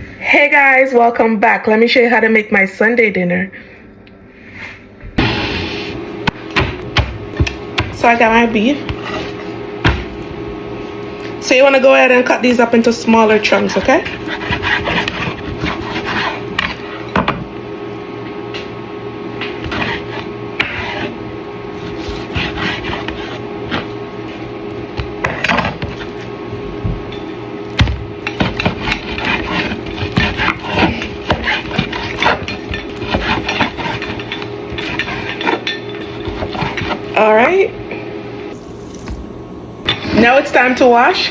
Hey guys, welcome back. Let me show you how to make my Sunday dinner. So I got my beef. So you want to go ahead and cut these up into smaller chunks, okay? All right. Now it's time to wash.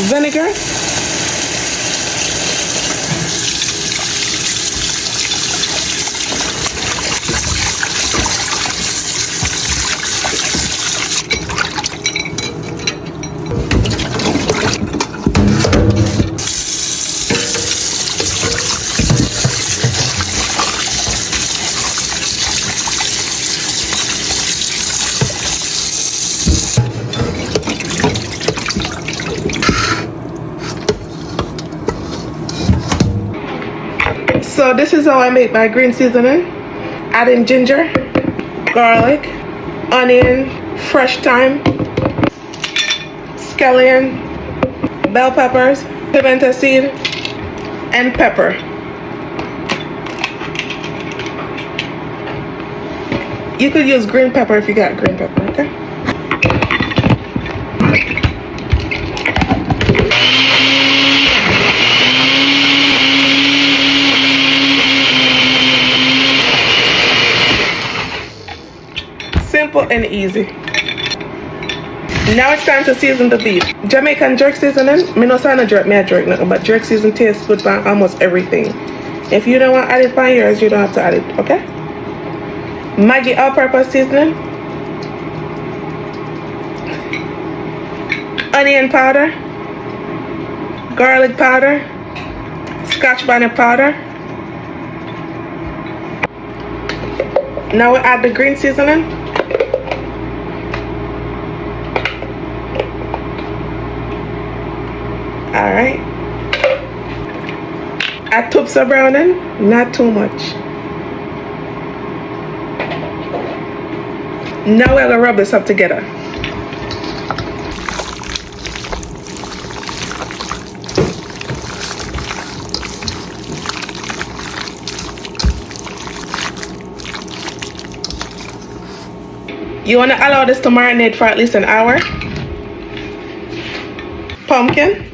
Vinegar. So this is how I make my green seasoning. Adding ginger, garlic, onion, fresh thyme, scallion, bell peppers, pimento seed, and pepper. You could use green pepper if you got green pepper, okay? Simple and easy. Now it's time to season the beef. Jamaican jerk seasoning. Me no say no jerk, me a jerk nothing, but jerk seasoning tastes good on almost everything. If you don't want to add it on yours, you don't have to add it, okay? Maggi all-purpose seasoning. Onion powder. Garlic powder. Scotch bonnet powder. Now we add the green seasoning. Alright. Add tubes of browning, not too much. Now we're gonna rub this up together. You wanna allow this to marinate for at least an hour. Pumpkin.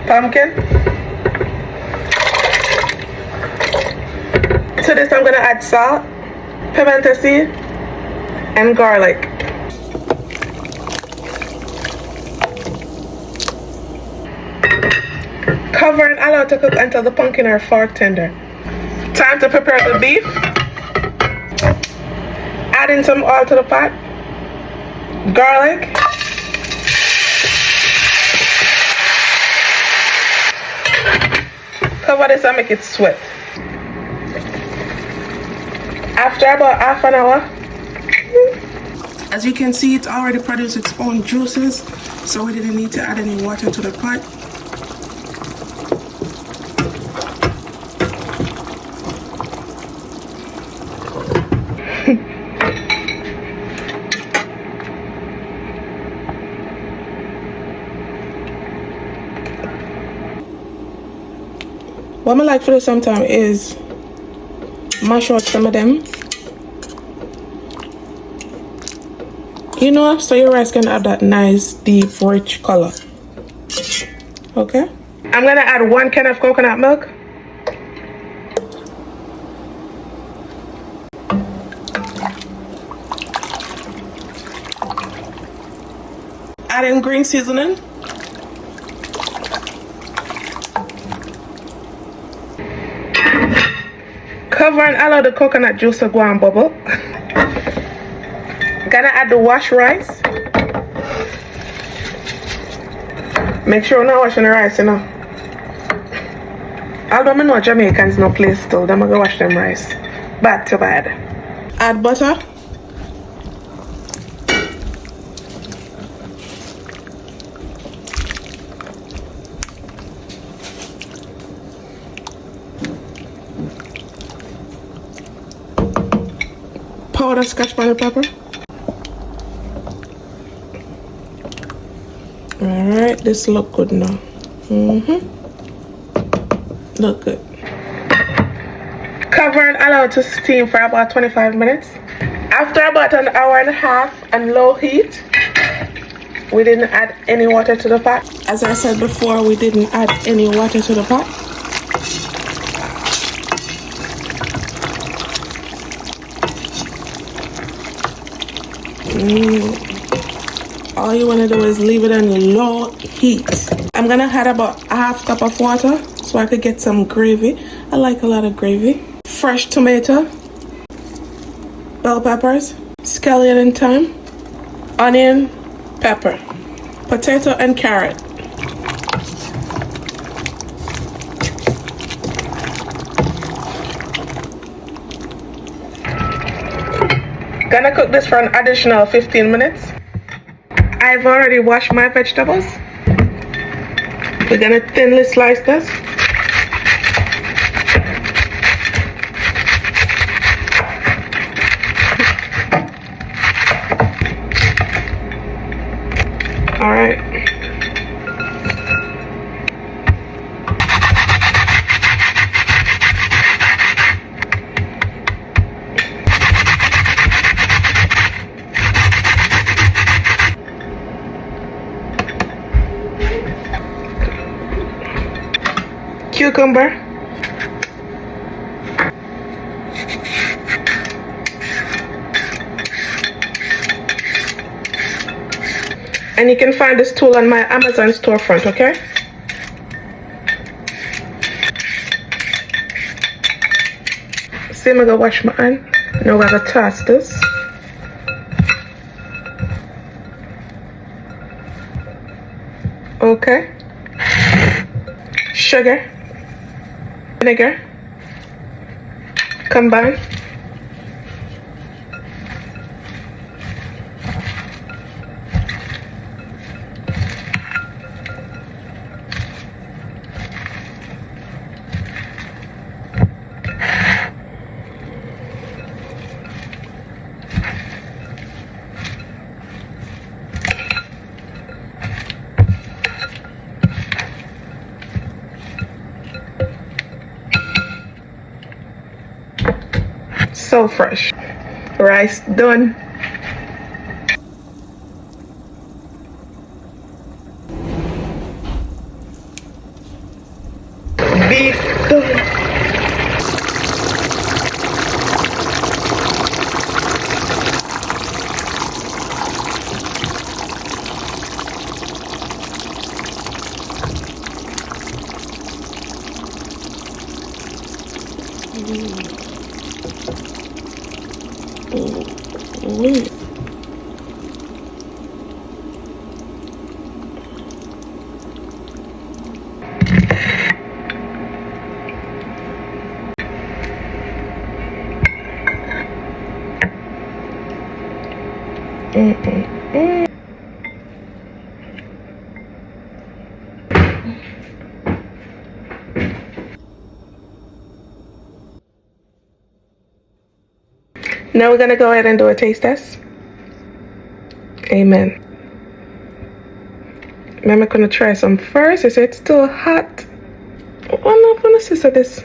Pumpkin. To this I'm gonna add salt, pimento seed, and garlic. Cover and allow to cook until the pumpkin are fork tender. Time to prepare the beef. Add in some oil to the pot. Garlic. Cover this and make it sweat. After about half an hour, as you can see, it's already produced its own juices, so we didn't need to add any water to the pot. What I like for this sometimes is mash out some of them. You know, so your rice can have that nice deep rich color. Okay? I'm gonna add 1 can of coconut milk. Add in green seasoning. Cover and allow the coconut juice to go and bubble. Gonna add the washed rice. Make sure you're not washing the rice, you know. Although I know Jamaicans no play still, they're gonna wash them rice. Bad to bad. Add butter. Powder Scotch bonnet pepper. Alright, this look good now. Look good. Cover and allow it to steam for about 25 minutes. After about an hour and a half on low heat, we didn't add any water to the pot. As I said before, we didn't add any water to the pot. All you want to do is leave it on low heat. I'm gonna add about a half cup of water so I could get some gravy. I like a lot of gravy. Fresh tomato, bell peppers, scallion and thyme, onion, pepper, potato and carrot. Gonna cook this for an additional 15 minutes. I've already washed my vegetables. We're gonna thinly slice this. All right. Cucumber, and you can find this tool on my Amazon storefront, okay? See, I'm gonna wash my hand. Now we're gonna toss this. Okay. Sugar, vinegar, combine. So fresh. Rice done. Beef done. Now we're gonna go ahead and do a taste test. Amen. I'm gonna try some first. Is it still hot? I'm not gonna see this.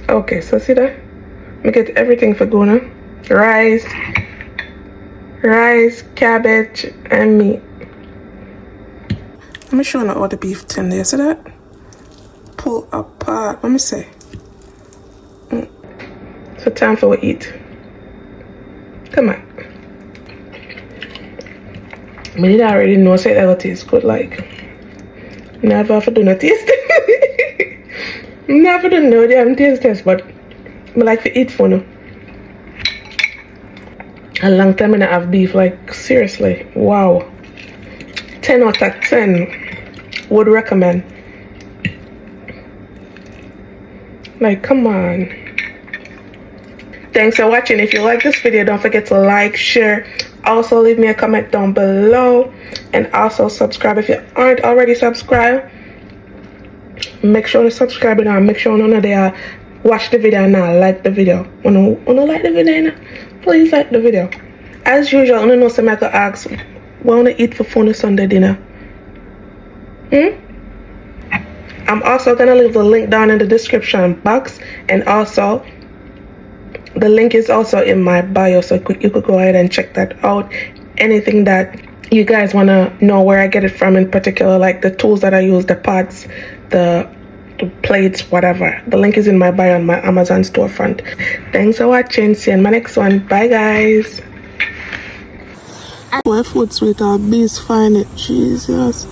Okay, so see that? We get everything for Guna. Rice, cabbage, and meat. Let me show you all the beef tin there. See that? Pull apart. Let me see. So time for we eat. Come on. I did already know say that it tastes good, like. Never have to do no taste. Never done know damn taste test, but I like to eat for no. A long time and I have beef, like seriously. Wow. 10 out of 10 would recommend. Like, come on. Thanks for watching. If you like this video, don't forget to like, share. Also leave me a comment down below, and also subscribe if you aren't already subscribed. Make sure to subscribe now. Make sure none of they watch the video now, like the video. Wanna like the video now? Please like the video. As usual, I don't know some I could ask, what wanna eat for fun Sunday dinner? I'm also gonna leave the link down in the description box, and also the link is also in my bio, so you could go ahead and check that out. Anything that you guys want to know where I get it from in particular, like the tools that I use, the pots, the plates, whatever. The link is in my bio on my Amazon storefront. Thanks for watching. See you in my next one. Bye, guys. My food sweet, our bees find it. Jesus.